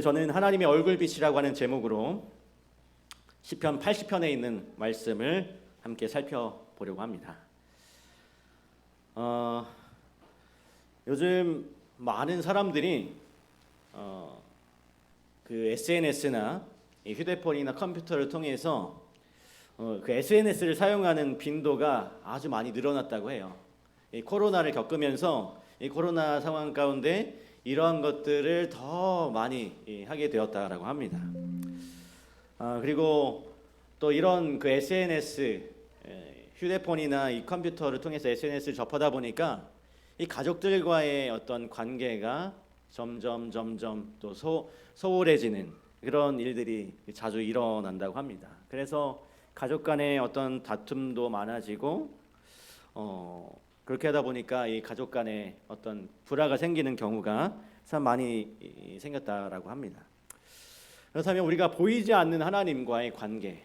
저는 하나님의 얼굴빛이라고 하는 제목으로 시편 80편에 있는 말씀을 함께 살펴보려고 합니다. 요즘 많은 사람들이 그 SNS나 휴대폰이나 컴퓨터를 통해서 그 SNS를 사용하는 빈도가 아주 많이 늘어났다고 해요. 이 코로나를 겪으면서 이 코로나 상황 가운데 이러한 것들을 더 많이 하게 되었다라고 합니다. 그리고 또 이런 그 SNS, 휴대폰이나 이 컴퓨터를 통해서 SNS를 접하다 보니까 이 가족들과의 어떤 관계가 점점 또 소홀해지는 그런 일들이 자주 일어난다고 합니다. 그래서 가족 간의 어떤 다툼도 많아지고 그렇게 하다 보니까 이 가족 간에 어떤 불화가 생기는 경우가 참 많이 생겼다라고 합니다. 그렇다면 우리가 보이지 않는 하나님과의 관계,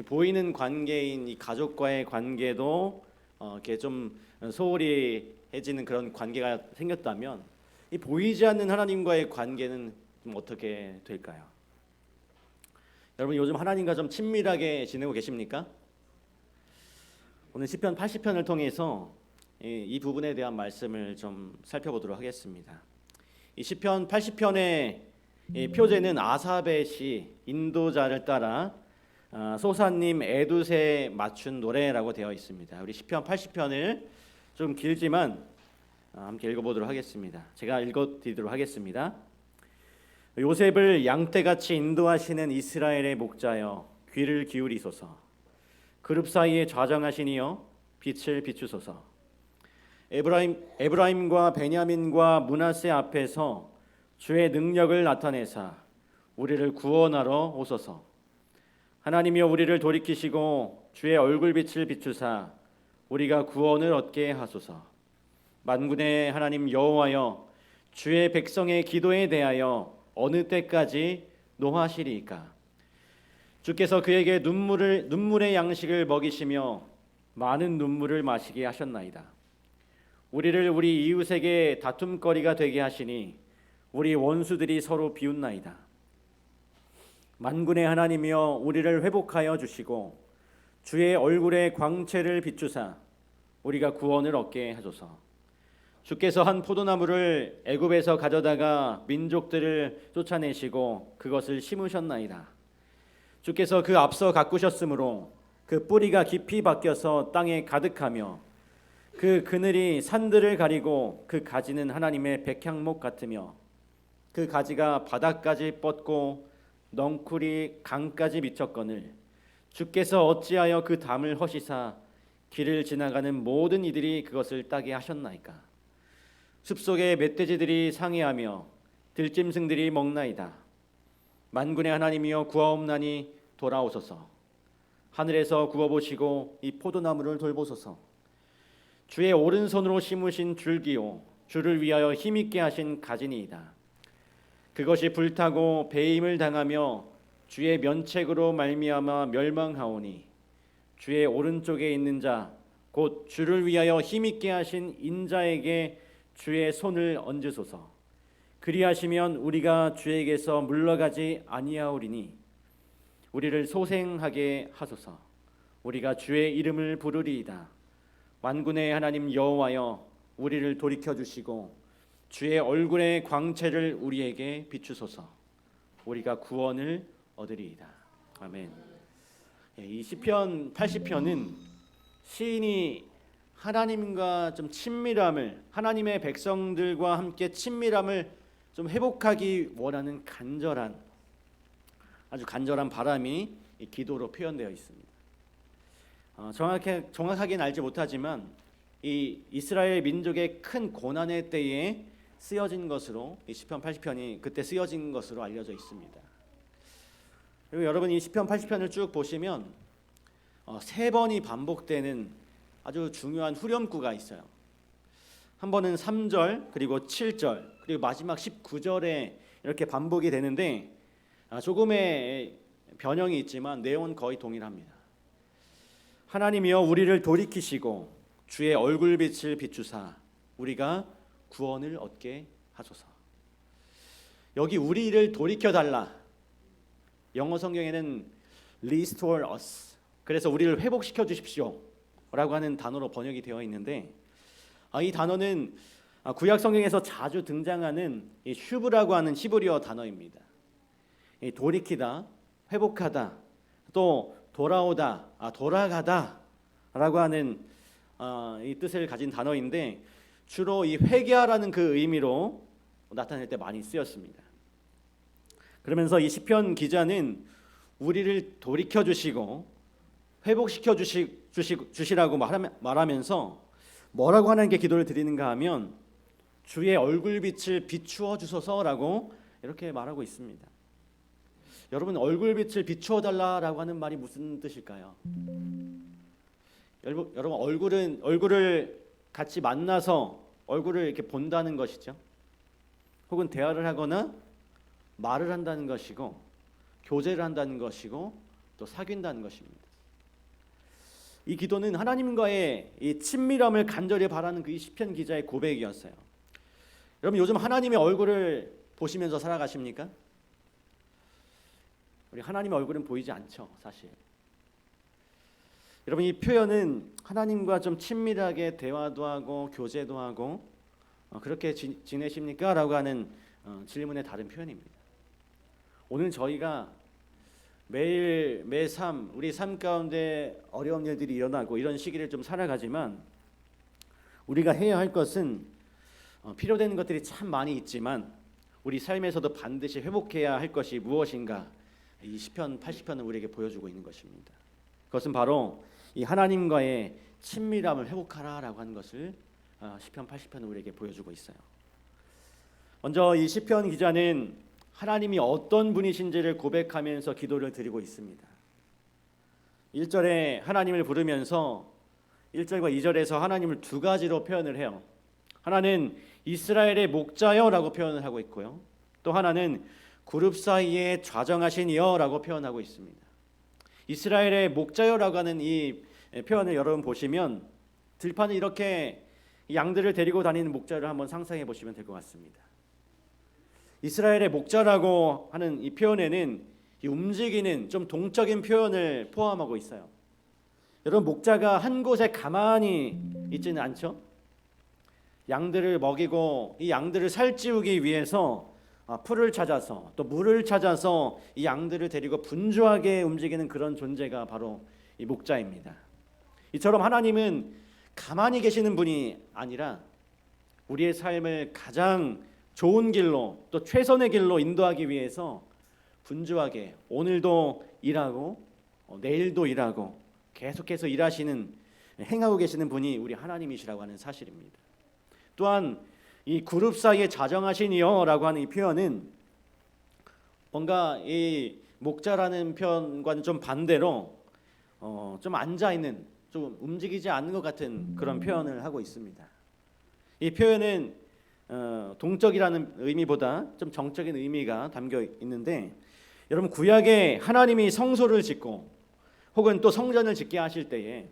보이는 관계인 이 가족과의 관계도 이렇게 좀 소홀해지는 그런 관계가 생겼다면 이 보이지 않는 하나님과의 관계는 좀 어떻게 될까요? 여러분 요즘 하나님과 좀 친밀하게 지내고 계십니까? 오늘 시편 80편을 통해서 이 부분에 대한 말씀을 좀 살펴보도록 하겠습니다. 이 시편 80편의 표제는 아삽의 시 인도자를 따라 소사님 에두세 맞춘 노래라고 되어 있습니다. 우리 시편 80편을 좀 길지만 함께 읽어보도록 하겠습니다. 제가 읽어드리도록 하겠습니다. 요셉을 양떼같이 인도하시는 이스라엘의 목자여 귀를 기울이소서. 그룹 사이에 좌정하시니여 빛을 비추소서. 에브라임과 베냐민과 므낫세 앞에서 주의 능력을 나타내사 우리를 구원하러 오소서. 하나님이여 우리를 돌이키시고 주의 얼굴빛을 비추사 우리가 구원을 얻게 하소서. 만군의 하나님 여호와여 주의 백성의 기도에 대하여 어느 때까지 노하시리이까? 주께서 그에게 눈물의 양식을 먹이시며 많은 눈물을 마시게 하셨나이다. 우리를 우리 이웃에게 다툼거리가 되게 하시니 우리 원수들이 서로 비웃나이다. 만군의 하나님이여 우리를 회복하여 주시고 주의 얼굴의 광채를 비추사 우리가 구원을 얻게 하소서. 주께서 한 포도나무를 애굽에서 가져다가 민족들을 쫓아내시고 그것을 심으셨나이다. 주께서 그 앞서 가꾸셨으므로 그 뿌리가 깊이 박혀서 땅에 가득하며 그 그늘이 산들을 가리고 그 가지는 하나님의 백향목 같으며 그 가지가 바닥까지 뻗고 넝쿨이 강까지 미쳤거늘 주께서 어찌하여 그 담을 허시사 길을 지나가는 모든 이들이 그것을 따게 하셨나이까? 숲속의 멧돼지들이 상해하며 들짐승들이 먹나이다. 만군의 하나님이여 구하옵나니 돌아오소서. 하늘에서 구워보시고 이 포도나무를 돌보소서. 주의 오른손으로 심으신 줄기요 주를 위하여 힘있게 하신 가지니이다. 그것이 불타고 배임을 당하며 주의 면책으로 말미암아 멸망하오니 주의 오른쪽에 있는 자 곧 주를 위하여 힘있게 하신 인자에게 주의 손을 얹으소서. 그리하시면 우리가 주에게서 물러가지 아니하오리니 우리를 소생하게 하소서. 우리가 주의 이름을 부르리이다. 만군의 하나님 여호와여 우리를 돌이켜 주시고 주의 얼굴의 광채를 우리에게 비추소서. 우리가 구원을 얻으리이다. 아멘. 이 시편 80편은 시인이 하나님과 좀 친밀함을, 하나님의 백성들과 함께 친밀함을 좀 회복하기 원하는 아주 간절한 바람이 이 기도로 표현되어 있습니다. 정확하게는 알지 못하지만 이 이스라엘 민족의 큰 고난의 때에 쓰여진 것으로 이 시편 80편이 그때 쓰여진 것으로 알려져 있습니다. 그리고 여러분 이 시편 80편을 쭉 보시면 3번이 반복되는 아주 중요한 후렴구가 있어요. 한 번은 3절 그리고 7절 그리고 마지막 19절에 이렇게 반복이 되는데 조금의 변형이 있지만 내용은 거의 동일합니다. 하나님이여 우리를 돌이키시고 주의 얼굴빛을 비추사 우리가 구원을 얻게 하소서. 여기 우리를 돌이켜 달라. 영어 성경에는 restore us. 그래서 우리를 회복시켜 주십시오 라고 하는 단어로 번역이 되어 있는데, 이 단어는 구약 성경에서 자주 등장하는 이 슈브라고 하는 히브리어 단어입니다. 이 돌이키다, 회복하다, 또 돌아오다, 돌아가다 라고 하는 이 뜻을 가진 단어인데, 주로 이 회개하라는 그 의미로 나타낼 때 많이 쓰였습니다. 그러면서 이 시편 기자는 우리를 돌이켜 주시고 회복시켜 주시라고 말하면서 뭐라고 하나님께 기도를 드리는가 하면 주의 얼굴빛을 비추어 주소서라고 이렇게 말하고 있습니다. 여러분, 얼굴빛을 비추어 달라라고 하는 말이 무슨 뜻일까요? 여러분, 얼굴을 같이 만나서 얼굴을 이렇게 본다는 것이죠. 혹은 대화를 하거나 말을 한다는 것이고, 교제를 한다는 것이고, 또 사귄다는 것입니다. 이 기도는 하나님과의 이 친밀함을 간절히 바라는 그 시편 기자의 고백이었어요. 여러분, 요즘 하나님의 얼굴을 보시면서 살아가십니까? 우리 하나님의 얼굴은 보이지 않죠, 사실. 여러분, 이 표현은 하나님과 좀 친밀하게 대화도 하고 교제도 하고 그렇게 지내십니까? 라고 하는 질문의 다른 표현입니다. 오늘 저희가 매일 우리 삶 가운데 어려운 일들이 일어나고 이런 시기를 좀 살아가지만, 우리가 해야 할 것은 필요되는 것들이 참 많이 있지만 우리 삶에서도 반드시 회복해야 할 것이 무엇인가, 이 시편 80편은 우리에게 보여주고 있는 것입니다. 그것은 바로 이 하나님과의 친밀함을 회복하라라고 하는 것을 시편 80편은 우리에게 보여주고 있어요. 먼저 이 시편 기자는 하나님이 어떤 분이신지를 고백하면서 기도를 드리고 있습니다. 1절에 하나님을 부르면서 1절과 2절에서 하나님을 두 가지로 표현을 해요. 하나는 이스라엘의 목자여라고 표현을 하고 있고요, 또 하나는 그룹 사이에 좌정하신 이여라고 표현하고 있습니다. 이스라엘의 목자여라고 하는 이 표현을 여러분 보시면 들판에 이렇게 양들을 데리고 다니는 목자를 한번 상상해 보시면 될 것 같습니다. 이스라엘의 목자라고 하는 이 표현에는 이 움직이는 좀 동적인 표현을 포함하고 있어요. 여러분, 목자가 한 곳에 가만히 있지는 않죠. 양들을 먹이고 이 양들을 살찌우기 위해서 풀을 찾아서 또 물을 찾아서 이 양들을 데리고 분주하게 움직이는 그런 존재가 바로 이 목자입니다. 이처럼 하나님은 가만히 계시는 분이 아니라 우리의 삶을 가장 좋은 길로, 또 최선의 길로 인도하기 위해서 분주하게 오늘도 일하고 내일도 일하고 계속해서 행하고 계시는 분이 우리 하나님이시라고 하는 사실입니다. 또한 이 그룹 사이에 자정하신 이여라고 하는 이 표현은 뭔가 이 목자라는 표현과는 좀 반대로 좀 앉아있는, 좀 움직이지 않는 것 같은 그런 표현을 하고 있습니다. 이 표현은 동적이라는 의미보다 좀 정적인 의미가 담겨 있는데, 여러분, 구약에 하나님이 성소를 짓고 혹은 또 성전을 짓게 하실 때에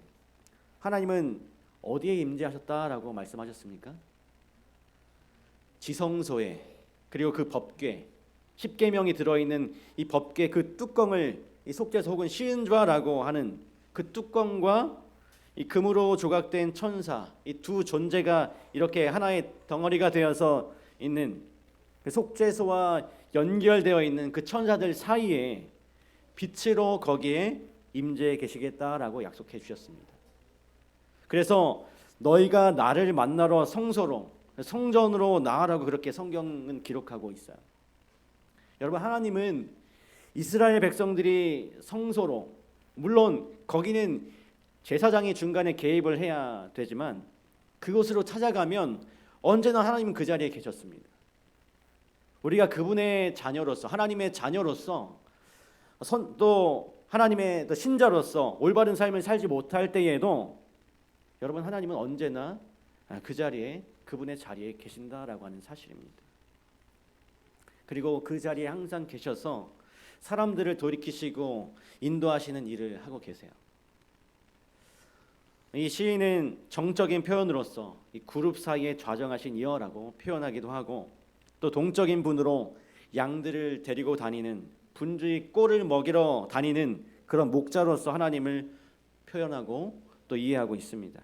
하나님은 어디에 임재하셨다라고 말씀하셨습니까? 지성소에, 그리고 그 법궤, 십계명이 들어있는 이 법궤 그 뚜껑을 이 속죄소 혹은 시은좌라고 하는 그 뚜껑과 이 금으로 조각된 천사, 이 두 존재가 이렇게 하나의 덩어리가 되어서 있는 그 속죄소와 연결되어 있는 그 천사들 사이에 빛으로 거기에 임재해 계시겠다라고 약속해 주셨습니다. 그래서 너희가 나를 만나러 성전으로 나아라고 그렇게 성경은 기록하고 있어요. 여러분, 하나님은 이스라엘 백성들이 성소로, 물론 거기는 제사장이 중간에 개입을 해야 되지만 그곳으로 찾아가면 언제나 하나님은 그 자리에 계셨습니다. 우리가 그분의 자녀로서, 하나님의 자녀로서, 또 하나님의 신자로서 올바른 삶을 살지 못할 때에도 여러분, 하나님은 언제나 그 자리에, 그분의 자리에 계신다라고 하는 사실입니다. 그리고 그 자리에 항상 계셔서 사람들을 돌이키시고 인도하시는 일을 하고 계세요. 이 시인은 정적인 표현으로서 이 그룹 사이에 좌정하신 이여라고 표현하기도 하고, 또 동적인 분으로 양들을 데리고 다니는, 분주히 꼴을 먹이러 다니는 그런 목자로서 하나님을 표현하고 또 이해하고 있습니다.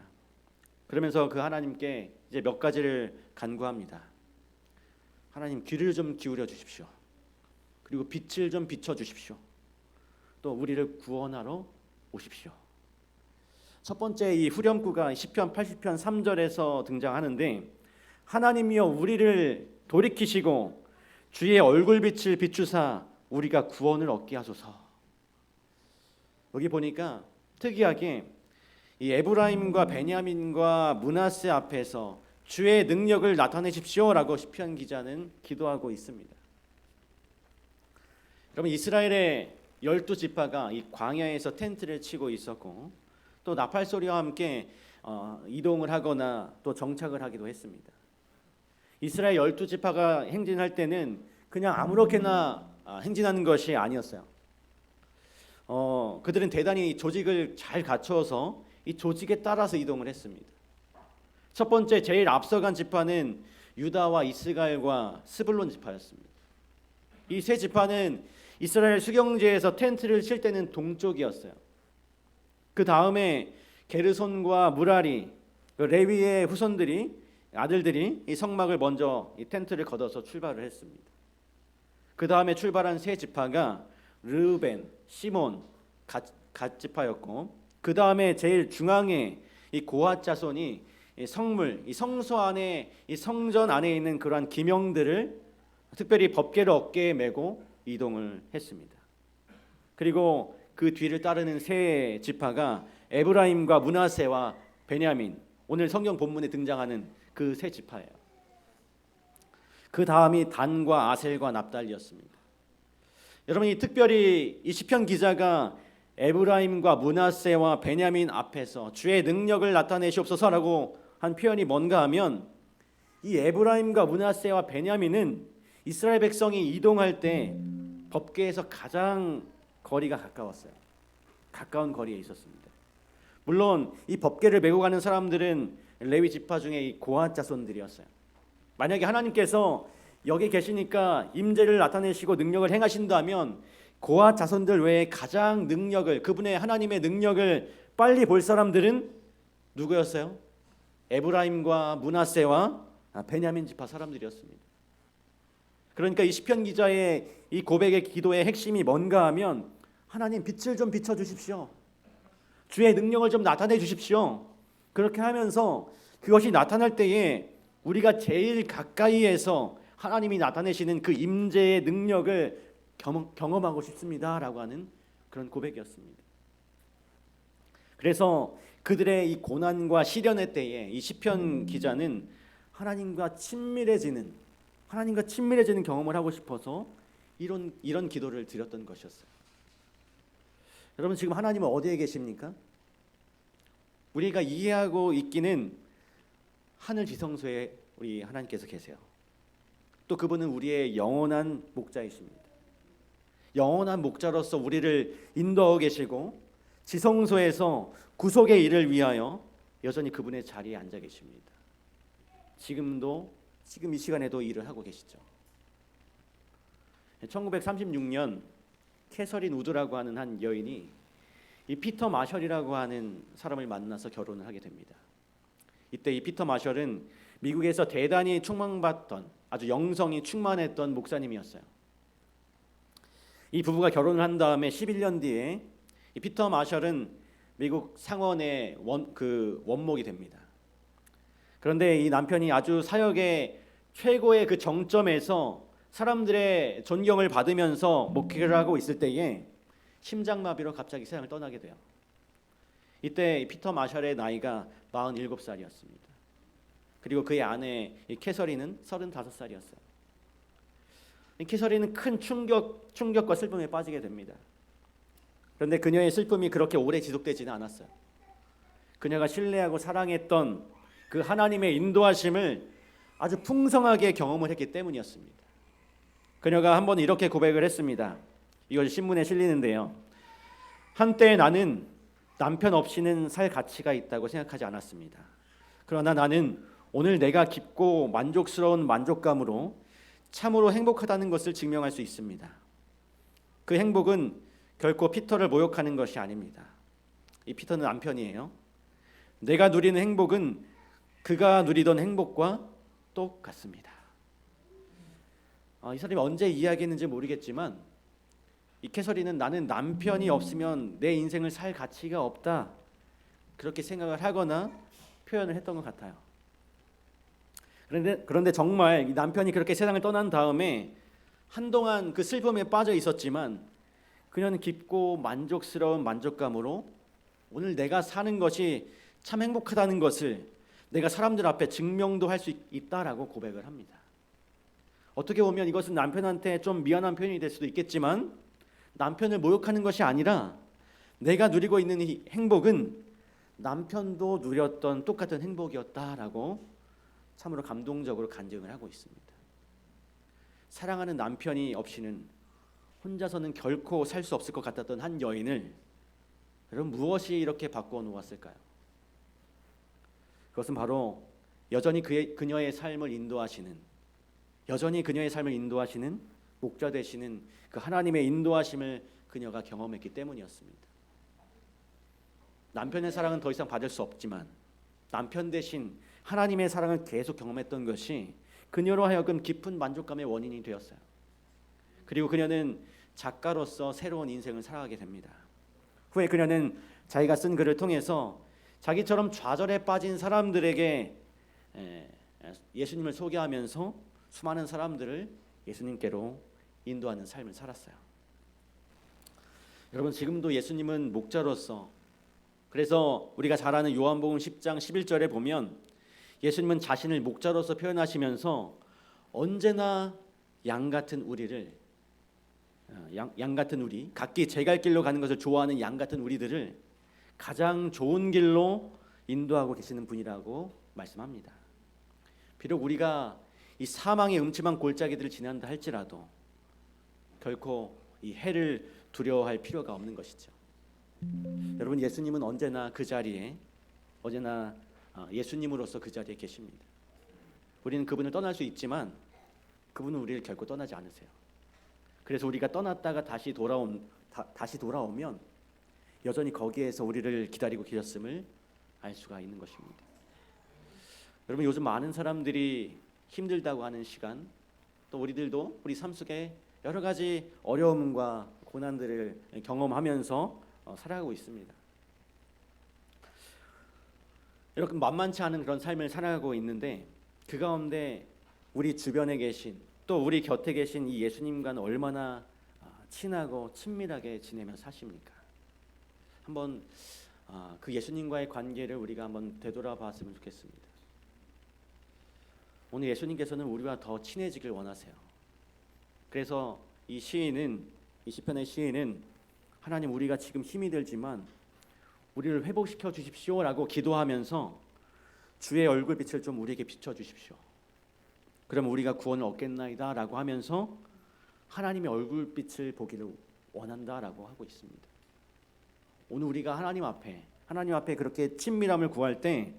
그러면서 그 하나님께 이제 몇 가지를 간구합니다. 하나님, 귀를 좀 기울여 주십시오. 그리고 빛을 좀 비춰 주십시오. 또 우리를 구원하러 오십시오. 첫 번째 이 후렴구가 시편 80편 3절에서 등장하는데, 하나님이여 우리를 돌이키시고 주의 얼굴빛을 비추사 우리가 구원을 얻게 하소서. 여기 보니까 특이하게 이 에브라임과 베냐민과 므낫세 앞에서 주의 능력을 나타내십시오라고 시편 기자는 기도하고 있습니다. 여러분, 이스라엘의 12지파가 이 광야에서 텐트를 치고 있었고 또 나팔 소리와 함께 이동을 하거나 또 정착을 하기도 했습니다. 이스라엘 12지파가 행진할 때는 그냥 아무렇게나 행진하는 것이 아니었어요. 그들은 대단히 조직을 잘 갖춰서 이 조직에 따라서 이동을 했습니다. 첫 번째 제일 앞서간 지파는 유다와 이스가엘과 스불론 지파였습니다. 이 세 지파는 이스라엘 수경지에서 텐트를 칠 때는 동쪽이었어요. 그 다음에 게르손과 무라리, 레위의 후손들이, 아들들이 이 성막을 먼저 이 텐트를 걷어서 출발을 했습니다. 그 다음에 출발한 세 지파가 르우벤, 시몬, 갓 지파였고, 그 다음에 제일 중앙에 이 고핫 자손이 이 성물, 이 성소 안에, 이 성전 안에 있는 그러한 기명들을 특별히 법궤를 어깨에 메고 이동을 했습니다. 그리고 그 뒤를 따르는 세 지파가 에브라임과 므낫세와 베냐민, 오늘 성경 본문에 등장하는 그 세 지파예요. 그 다음이 단과 아셀과 납달리였습니다. 여러분, 이 특별히 이 시편 기자가 에브라임과 므낫세와 베냐민 앞에서 주의 능력을 나타내시옵소서라고 한 표현이 뭔가 하면, 이 에브라임과 므낫세와 베냐민은 이스라엘 백성이 이동할 때 법궤에서 가장 거리가 가까웠어요. 가까운 거리에 있었습니다. 물론 이 법궤를 메고 가는 사람들은 레위 지파 중에 이 고핫 자손들이었어요. 만약에 하나님께서 여기 계시니까 임재를 나타내시고 능력을 행하신다면 고핫 자손들 외에 가장 능력을, 그분의 하나님의 능력을 빨리 볼 사람들은 누구였어요? 에브라임과 므낫세와 베냐민 지파 사람들이었습니다. 그러니까 이 시편 기자의 이 고백의 기도의 핵심이 뭔가 하면, 하나님 빛을 좀 비춰 주십시오. 주의 능력을 좀 나타내 주십시오. 그렇게 하면서 그것이 나타날 때에 우리가 제일 가까이에서 하나님이 나타내시는 그 임재의 능력을 경험하고 싶습니다라고 하는 그런 고백이었습니다. 그래서 그들의 이 고난과 시련의 때에 이 시편 기자는 하나님과 친밀해지는 경험을 하고 싶어서 이런 기도를 드렸던 것이었어요. 여러분, 지금 하나님은 어디에 계십니까? 우리가 이해하고 있기는 하늘 지성소에 우리 하나님께서 계세요. 또 그분은 우리의 영원한 목자이십니다. 영원한 목자로서 우리를 인도하고 계시고, 지성소에서 구속의 일을 위하여 여전히 그분의 자리에 앉아 계십니다. 지금 이 시간에도 일을 하고 계시죠. 1936년 캐서린 우드라고 하는 한 여인이 이 피터 마셜이라고 하는 사람을 만나서 결혼을 하게 됩니다. 이때 이 피터 마셜은 미국에서 대단히 충망받던, 아주 영성이 충만했던 목사님이었어요. 이 부부가 결혼을 한 다음에 11년 뒤에 이 피터 마셜은 미국 상원의 원목이 됩니다. 그런데 이 남편이 아주 사역의 최고의 그 정점에서 사람들의 존경을 받으면서 목회를 하고 있을 때에 심장마비로 갑자기 세상을 떠나게 돼요. 이때 피터 마셜의 나이가 47살이었습니다. 그리고 그의 아내 캐서린은 35살이었어요. 캐서린은 큰 충격과 슬픔에 빠지게 됩니다. 그런데 그녀의 슬픔이 그렇게 오래 지속되지는 않았어요. 그녀가 신뢰하고 사랑했던 그 하나님의 인도하심을 아주 풍성하게 경험을 했기 때문이었습니다. 그녀가 한번 이렇게 고백을 했습니다. 이것이 신문에 실리는데요. 한때 나는 남편 없이는 살 가치가 있다고 생각하지 않았습니다. 그러나 나는 오늘 내가 깊고 만족스러운 만족감으로 참으로 행복하다는 것을 증명할 수 있습니다. 그 행복은 결코 피터를 모욕하는 것이 아닙니다. 이 피터는 남편이에요. 내가 누리는 행복은 그가 누리던 행복과 똑같습니다. 이 사람이 언제 이야기했는지 모르겠지만 이 캐서린은 나는 남편이 없으면 내 인생을 살 가치가 없다, 그렇게 생각을 하거나 표현을 했던 것 같아요. 그런데 정말 이 남편이 그렇게 세상을 떠난 다음에 한동안 그 슬픔에 빠져 있었지만 그녀는 깊고 만족스러운 만족감으로 오늘 내가 사는 것이 참 행복하다는 것을 내가 사람들 앞에 증명도 할 수 있다라고 고백을 합니다. 어떻게 보면 이것은 남편한테 좀 미안한 표현이 될 수도 있겠지만 남편을 모욕하는 것이 아니라 내가 누리고 있는 이 행복은 남편도 누렸던 똑같은 행복이었다라고 참으로 감동적으로 간증을 하고 있습니다. 사랑하는 남편이 없이는 혼자서는 결코 살 수 없을 것 같았던 한 여인을 여러분 무엇이 이렇게 바꾸어 놓았을까요? 그것은 바로 여전히 그녀의 삶을 인도하시는, 여전히 그녀의 삶을 인도하시는 목자 되시는 그 하나님의 인도하심을 그녀가 경험했기 때문이었습니다. 남편의 사랑은 더 이상 받을 수 없지만 남편 대신 하나님의 사랑을 계속 경험했던 것이 그녀로 하여금 깊은 만족감의 원인이 되었어요. 그리고 그녀는 작가로서 새로운 인생을 살아가게 됩니다. 후에 그녀는 자기가 쓴 글을 통해서 자기처럼 좌절에 빠진 사람들에게 예수님을 소개하면서 수많은 사람들을 예수님께로 인도하는 삶을 살았어요. 여러분, 지금도 예수님은 목자로서, 그래서 우리가 잘 아는 요한복음 10장 11절에 보면 예수님은 자신을 목자로서 표현하시면서 언제나 양 같은 우리를, 양 같은 우리, 각기 제 갈 길로 가는 것을 좋아하는 양 같은 우리들을 가장 좋은 길로 인도하고 계시는 분이라고 말씀합니다. 비록 우리가 이 사망의 음침한 골짜기들을 지난다 할지라도 결코 이 해를 두려워할 필요가 없는 것이죠. 여러분, 예수님은 언제나 그 자리에, 언제나 예수님으로서 그 자리에 계십니다. 우리는 그분을 떠날 수 있지만 그분은 우리를 결코 떠나지 않으세요. 그래서 우리가 떠났다가 다시 돌아오면 여전히 거기에서 우리를 기다리고 계셨음을 알 수가 있는 것입니다. 여러분, 요즘 많은 사람들이 힘들다고 하는 시간, 또 우리들도 우리 삶 속에 여러 가지 어려움과 고난들을 경험하면서 살아가고 있습니다. 이렇게 만만치 않은 그런 삶을 살아가고 있는데 그 가운데 우리 주변에 계신, 또 우리 곁에 계신 이 예수님과는 얼마나 친하고 친밀하게 지내며 사십니까? 한번 그 예수님과의 관계를 우리가 한번 되돌아봤으면 좋겠습니다. 오늘 예수님께서는 우리와 더 친해지길 원하세요. 그래서 이 시편의 시인은 하나님, 우리가 지금 힘이 들지만 우리를 회복시켜 주십시오라고 기도하면서 주의 얼굴빛을 좀 우리에게 비춰 주십시오. 그럼 우리가 구원을 얻겠나이다라고 하면서 하나님의 얼굴빛을 보기를 원한다라고 하고 있습니다. 오늘 우리가 하나님 앞에 그렇게 친밀함을 구할 때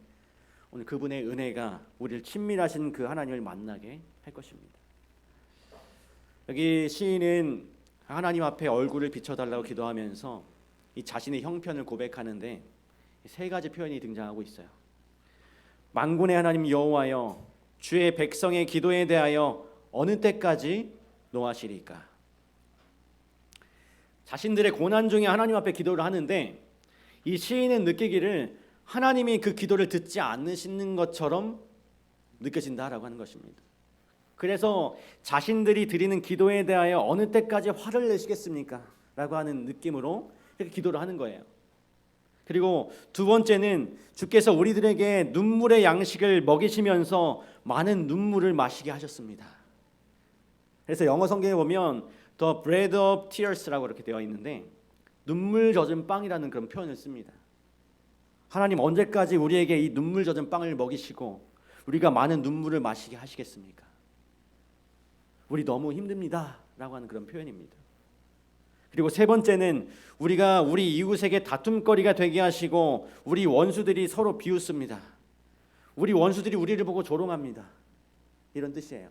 오늘 그분의 은혜가 우리를 친밀하신 그 하나님을 만나게 할 것입니다. 여기 시인은 하나님 앞에 얼굴을 비춰달라고 기도하면서 이 자신의 형편을 고백하는데 세 가지 표현이 등장하고 있어요. 만군의 하나님 여호와여, 주의 백성의 기도에 대하여 어느 때까지 노하시리까? 자신들의 고난 중에 하나님 앞에 기도를 하는데 이 시인은 느끼기를 하나님이 그 기도를 듣지 않으시는 것처럼 느껴진다라고 하는 것입니다. 그래서 자신들이 드리는 기도에 대하여 어느 때까지 화를 내시겠습니까? 라고 하는 느낌으로 이렇게 기도를 하는 거예요. 그리고 두 번째는 주께서 우리들에게 눈물의 양식을 먹이시면서 많은 눈물을 마시게 하셨습니다. 그래서 영어 성경에 보면 The bread of tears라고 이렇게 되어 있는데 눈물 젖은 빵이라는 그런 표현을 씁니다. 하나님, 언제까지 우리에게 이 눈물 젖은 빵을 먹이시고 우리가 많은 눈물을 마시게 하시겠습니까? 우리 너무 힘듭니다 라고 하는 그런 표현입니다. 그리고 세 번째는 우리가 우리 이웃에게 다툼거리가 되게 하시고 우리 원수들이 서로 비웃습니다. 우리 원수들이 우리를 보고 조롱합니다. 이런 뜻이에요.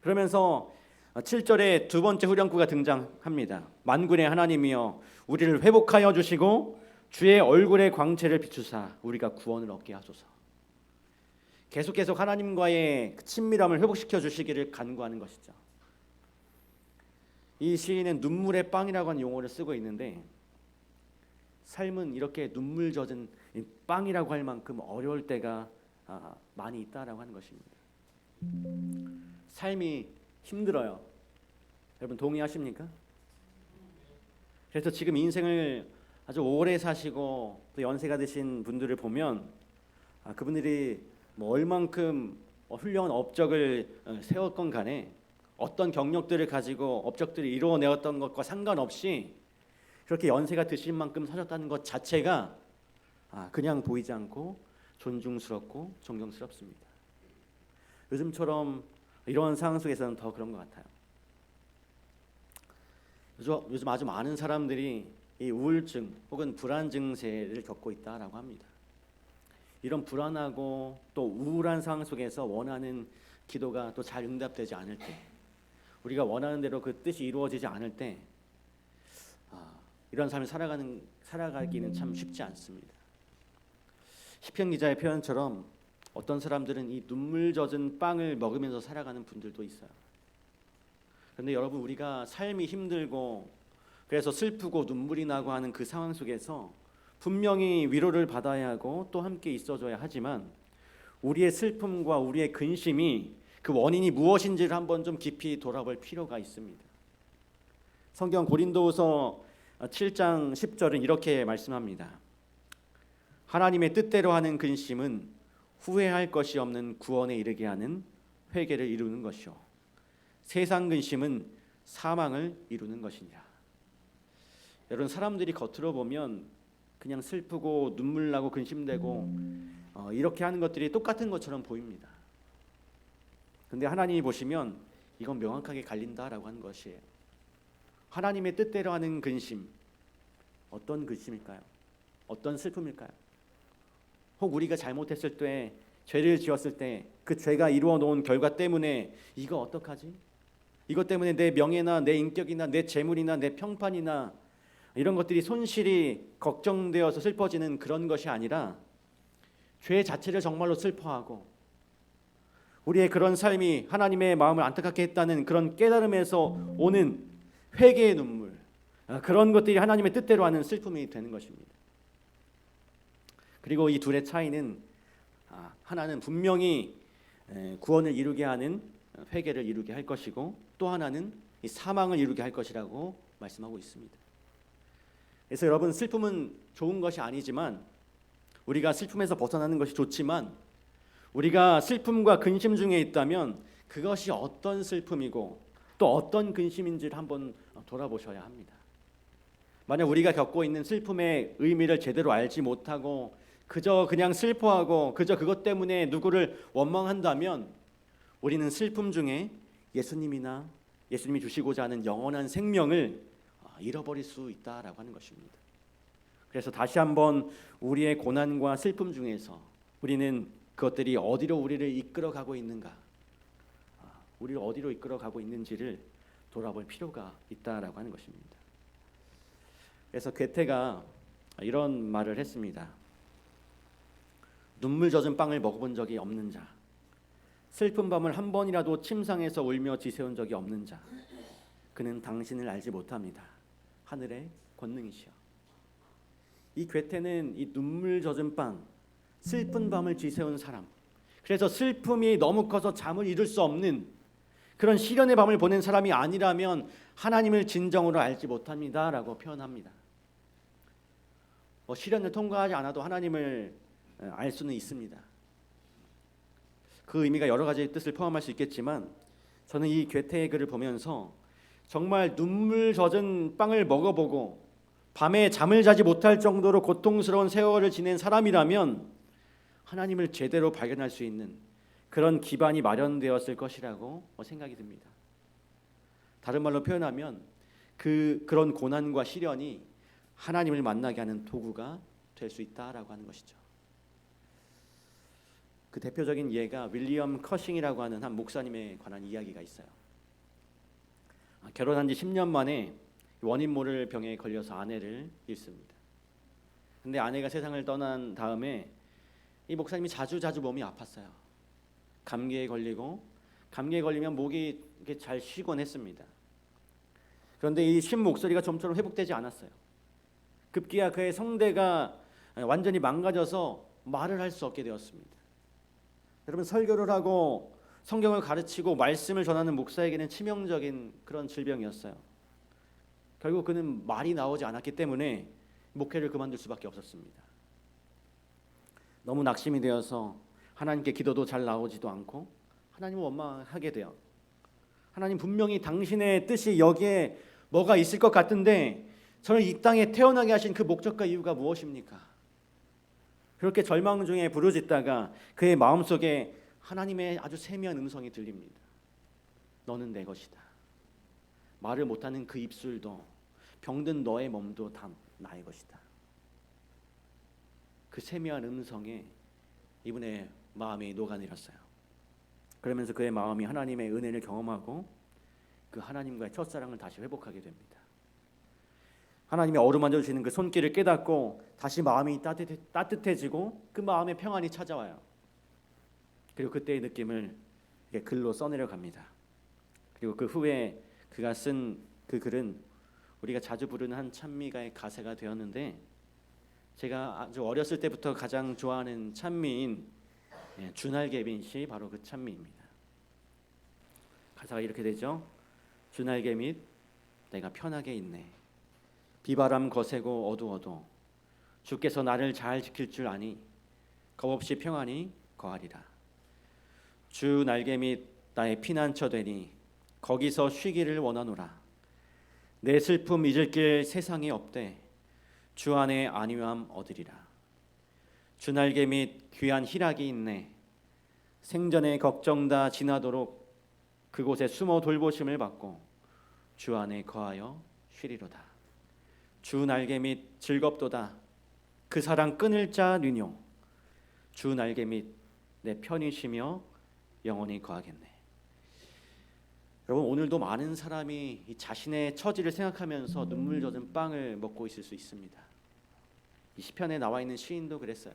그러면서 7절에 두 번째 후렴구가 등장합니다. 만군의 하나님이여 우리를 회복하여 주시고 주의 얼굴의 광채를 비추사 우리가 구원을 얻게 하소서. 계속 하나님과의 친밀함을 회복시켜 주시기를 간구하는 것이죠. 이 시인은 눈물의 빵이라고 하는 용어를 쓰고 있는데, 삶은 이렇게 눈물 젖은 빵이라고 할 만큼 어려울 때가 많이 있다라고 하는 것입니다. 삶이 힘들어요. 여러분 동의하십니까? 그래서 지금 인생을 아주 오래 사시고 또 연세가 드신 분들을 보면 그분들이 뭐 얼만큼 훌륭한 업적을 세웠건 간에 어떤 경력들을 가지고 업적들을 이루어내었던 것과 상관없이 그렇게 연세가 드신 만큼 사셨다는 것 자체가 그냥 보이지 않고 존중스럽고 존경스럽습니다. 요즘처럼 이런 상황 속에서는 더 그런 것 같아요. 요즘 아주 많은 사람들이 이 우울증 혹은 불안 증세를 겪고 있다라고 합니다. 이런 불안하고 또 우울한 상황 속에서 원하는 기도가 또 잘 응답되지 않을 때, 우리가 원하는 대로 그 뜻이 이루어지지 않을 때 이런 삶을 살아가기는 참 쉽지 않습니다. 시편 기자의 표현처럼 어떤 사람들은 이 눈물 젖은 빵을 먹으면서 살아가는 분들도 있어요. 그런데 여러분, 우리가 삶이 힘들고 그래서 슬프고 눈물이 나고 하는 그 상황 속에서 분명히 위로를 받아야 하고 또 함께 있어줘야 하지만, 우리의 슬픔과 우리의 근심이 그 원인이 무엇인지를 한번 좀 깊이 돌아볼 필요가 있습니다. 성경 고린도후서 7장 10절은 이렇게 말씀합니다. 하나님의 뜻대로 하는 근심은 후회할 것이 없는 구원에 이르게 하는 회개를 이루는 것이요 세상 근심은 사망을 이루는 것이니라. 여러분, 사람들이 겉으로 보면 그냥 슬프고 눈물 나고 근심되고 이렇게 하는 것들이 똑같은 것처럼 보입니다. 근데 하나님이 보시면 이건 명확하게 갈린다라고 하는 것이에요. 하나님의 뜻대로 하는 근심, 어떤 근심일까요? 어떤 슬픔일까요? 혹 우리가 잘못했을 때, 죄를 지었을 때 그 죄가 이루어 놓은 결과 때문에 이거 어떡하지? 이것 때문에 내 명예나 내 인격이나 내 재물이나 내 평판이나 이런 것들이 손실이 걱정되어서 슬퍼지는 그런 것이 아니라, 죄 자체를 정말로 슬퍼하고 우리의 그런 삶이 하나님의 마음을 안타깝게 했다는 그런 깨달음에서 오는 회개의 눈물, 그런 것들이 하나님의 뜻대로 하는 슬픔이 되는 것입니다. 그리고 이 둘의 차이는 하나는 분명히 구원을 이루게 하는 회개를 이루게 할 것이고, 또 하나는 이 사망을 이루게 할 것이라고 말씀하고 있습니다. 그래서 여러분, 슬픔은 좋은 것이 아니지만, 우리가 슬픔에서 벗어나는 것이 좋지만, 우리가 슬픔과 근심 중에 있다면 그것이 어떤 슬픔이고 또 어떤 근심인지를 한번 돌아보셔야 합니다. 만약 우리가 겪고 있는 슬픔의 의미를 제대로 알지 못하고 그저 그냥 슬퍼하고 그저 그것 때문에 누구를 원망한다면, 우리는 슬픔 중에 예수님이 주시고자 하는 영원한 생명을 잃어버릴 수 있다라고 하는 것입니다. 그래서 다시 한번 우리의 고난과 슬픔 중에서 우리는 그것들이 어디로 우리를 이끌어가고 있는가, 우리를 어디로 이끌어가고 있는지를 돌아볼 필요가 있다라고 하는 것입니다. 그래서 괴테가 이런 말을 했습니다. 눈물 젖은 빵을 먹어본 적이 없는 자, 슬픈 밤을 한 번이라도 침상에서 울며 지새운 적이 없는 자, 그는 당신을 알지 못합니다. 하늘의 권능이시여. 이 괴테는 이 눈물 젖은 빵, 슬픈 밤을 지새운 사람, 그래서 슬픔이 너무 커서 잠을 이룰 수 없는 그런 시련의 밤을 보낸 사람이 아니라면 하나님을 진정으로 알지 못합니다라고 표현합니다. 시련을 통과하지 않아도 하나님을 알 수는 있습니다. 그 의미가 여러 가지 뜻을 포함할 수 있겠지만, 저는 이 괴테의 글을 보면서 정말 눈물 젖은 빵을 먹어보고 밤에 잠을 자지 못할 정도로 고통스러운 세월을 지낸 사람이라면 하나님을 제대로 발견할 수 있는 그런 기반이 마련되었을 것이라고 생각이 듭니다. 다른 말로 표현하면 그런 고난과 시련이 하나님을 만나게 하는 도구가 될 수 있다라고 하는 것이죠. 그 대표적인 예가 윌리엄 커싱이라고 하는 한 목사님에 관한 이야기가 있어요. 결혼한 지 10년 만에 원인 모를 병에 걸려서 아내를 잃습니다. 근데 아내가 세상을 떠난 다음에 이 목사님이 자주 몸이 아팠어요. 감기에 걸리면 목이 이렇게 잘 쉬곤 했습니다. 그런데 이 쉰 목소리가 좀처럼 회복되지 않았어요. 급기야 그의 성대가 완전히 망가져서 말을 할 수 없게 되었습니다. 여러분, 설교를 하고 성경을 가르치고 말씀을 전하는 목사에게는 치명적인 그런 질병이었어요. 결국 그는 말이 나오지 않았기 때문에 목회를 그만둘 수밖에 없었습니다. 너무 낙심이 되어서 하나님께 기도도 잘 나오지도 않고 하나님을 원망하게 돼요. 하나님, 분명히 당신의 뜻이 여기에 뭐가 있을 것 같은데 저를 이 땅에 태어나게 하신 그 목적과 이유가 무엇입니까? 그렇게 절망 중에 부르짖다가 그의 마음속에 하나님의 아주 세미한 음성이 들립니다. 너는 내 것이다. 말을 못하는 그 입술도 병든 너의 몸도 다 나의 것이다. 그 세미한 음성에 이분의 마음이 녹아내렸어요. 그러면서 그의 마음이 하나님의 은혜를 경험하고 그 하나님과의 첫사랑을 다시 회복하게 됩니다. 하나님이 어루만져 주시는 그 손길을 깨닫고 다시 마음이 따뜻해지고 그 마음에 평안이 찾아와요. 그리고 그때의 느낌을 글로 써내려 갑니다. 그리고 그 후에 그가 쓴 그 글은 우리가 자주 부르는 한 찬미가의 가사가 되었는데, 제가 아주 어렸을 때부터 가장 좋아하는 찬미인 주날개밋이 바로 그 찬미입니다. 가사가 이렇게 되죠. 주날개밋 내가 편하게 있네. 비바람 거세고 어두워도 주께서 나를 잘 지킬 줄 아니 겁없이 평안히 거하리라. 주 날개밋 나의 피난처 되니 거기서 쉬기를 원하노라. 내 슬픔 잊을 길 세상에 없대 주 안에 안위함 얻으리라. 주 날개밋 귀한 희락이 있네. 생전의 걱정 다 지나도록 그곳에 숨어 돌보심을 받고 주 안에 거하여 쉬리로다. 주 날개밋 즐겁도다. 그 사랑 끊을 자 누뇨. 주 날개밋 내 편히 쉬며 영원히 거하겠네. 여러분, 오늘도 많은 사람이 이 자신의 처지를 생각하면서 눈물 젖은 빵을 먹고 있을 수 있습니다. 이 시편에 나와 있는 시인도 그랬어요.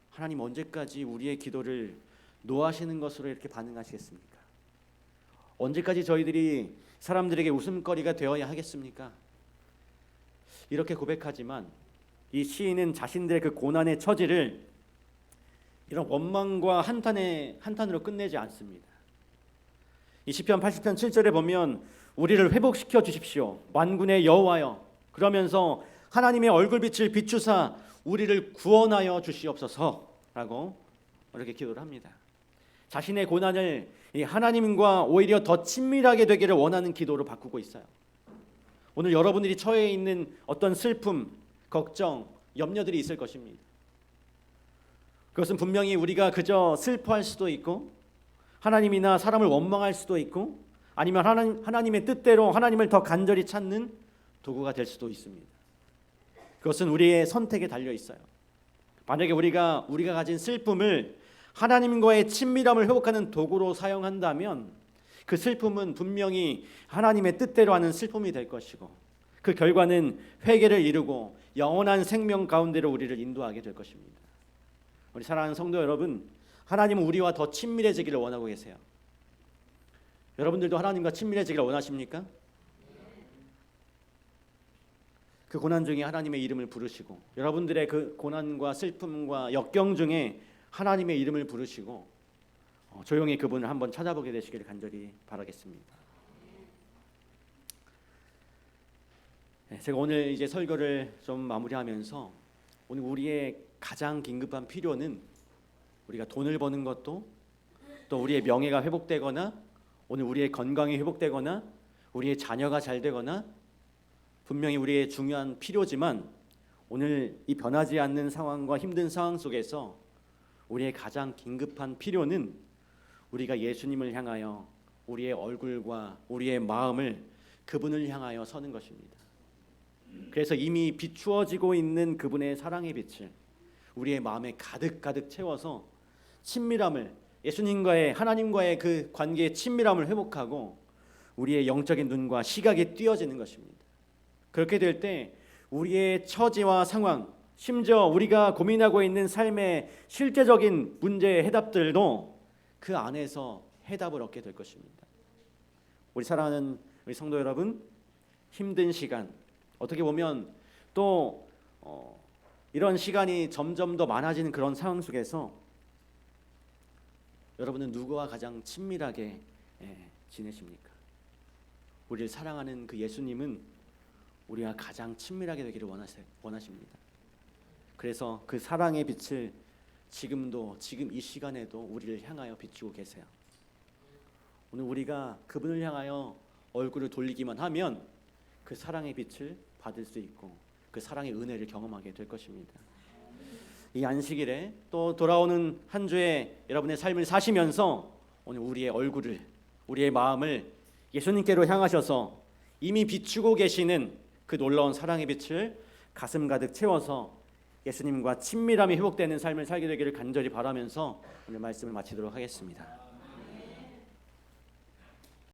하나님, 언제까지 우리의 기도를 노하시는 것으로 이렇게 반응하시겠습니까? 언제까지 저희들이 사람들에게 웃음거리가 되어야 하겠습니까? 이렇게 고백하지만 이 시인은 자신들의 그 고난의 처지를 이런 원망과 한탄으로 끝내지 않습니다. 이 시편 80편 7절에 보면 우리를 회복시켜 주십시오 만군의 여호와여, 그러면서 하나님의 얼굴빛을 비추사 우리를 구원하여 주시옵소서라고 이렇게 기도를 합니다. 자신의 고난을 이 하나님과 오히려 더 친밀하게 되기를 원하는 기도로 바꾸고 있어요. 오늘 여러분들이 처해 있는 어떤 슬픔, 걱정, 염려들이 있을 것입니다. 그것은 분명히 우리가 그저 슬퍼할 수도 있고 하나님이나 사람을 원망할 수도 있고 아니면 하나님의 뜻대로 하나님을 더 간절히 찾는 도구가 될 수도 있습니다. 그것은 우리의 선택에 달려 있어요. 만약에 우리가 가진 슬픔을 하나님과의 친밀함을 회복하는 도구로 사용한다면 그 슬픔은 분명히 하나님의 뜻대로 하는 슬픔이 될 것이고 그 결과는 회개를 이루고 영원한 생명 가운데로 우리를 인도하게 될 것입니다. 우리 사랑하는 성도 여러분, 하나님은 우리와 더 친밀해지기를 원하고 계세요. 여러분들도 하나님과 친밀해지기를 원하십니까? 그 고난 중에 하나님의 이름을 부르시고 여러분들의 그 고난과 슬픔과 역경 중에 하나님의 이름을 부르시고 조용히 그분을 한번 찾아보게 되시기를 간절히 바라겠습니다. 제가 오늘 이제 설교를 좀 마무리하면서 오늘 우리의 가장 긴급한 필요는 우리가 돈을 버는 것도 또 우리의 명예가 회복되거나 오늘 우리의 건강이 회복되거나 우리의 자녀가 잘 되거나 분명히 우리의 중요한 필요지만 오늘 이 변하지 않는 상황과 힘든 상황 속에서 우리의 가장 긴급한 필요는 우리가 예수님을 향하여 우리의 얼굴과 우리의 마음을 그분을 향하여 서는 것입니다. 그래서 이미 비추어지고 있는 그분의 사랑의 빛을 우리의 마음에 가득 채워서 친밀함을, 예수님과의, 하나님과의 그 관계의 친밀함을 회복하고 우리의 영적인 눈과 시각이 띄어지는 것입니다. 그렇게 될 때 우리의 처지와 상황, 심지어 우리가 고민하고 있는 삶의 실제적인 문제의 해답들도 그 안에서 해답을 얻게 될 것입니다. 우리 사랑하는 우리 성도 여러분, 힘든 시간, 어떻게 보면 또 이런 시간이 점점 더 많아지는 그런 상황 속에서 여러분은 누구와 가장 친밀하게 지내십니까? 우리를 사랑하는 그 예수님은 우리가 가장 친밀하게 되기를 원하십니다. 그래서 그 사랑의 빛을 지금 이 시간에도 우리를 향하여 비추고 계세요. 오늘 우리가 그분을 향하여 얼굴을 돌리기만 하면 그 사랑의 빛을 받을 수 있고 그 사랑의 은혜를 경험하게 될 것입니다. 이 안식일에 또 돌아오는 한 주에 여러분의 삶을 사시면서 오늘 우리의 얼굴을, 우리의 마음을 예수님께로 향하셔서 이미 비추고 계시는 그 놀라운 사랑의 빛을 가슴 가득 채워서 예수님과 친밀함이 회복되는 삶을 살게 되기를 간절히 바라면서 오늘 말씀을 마치도록 하겠습니다.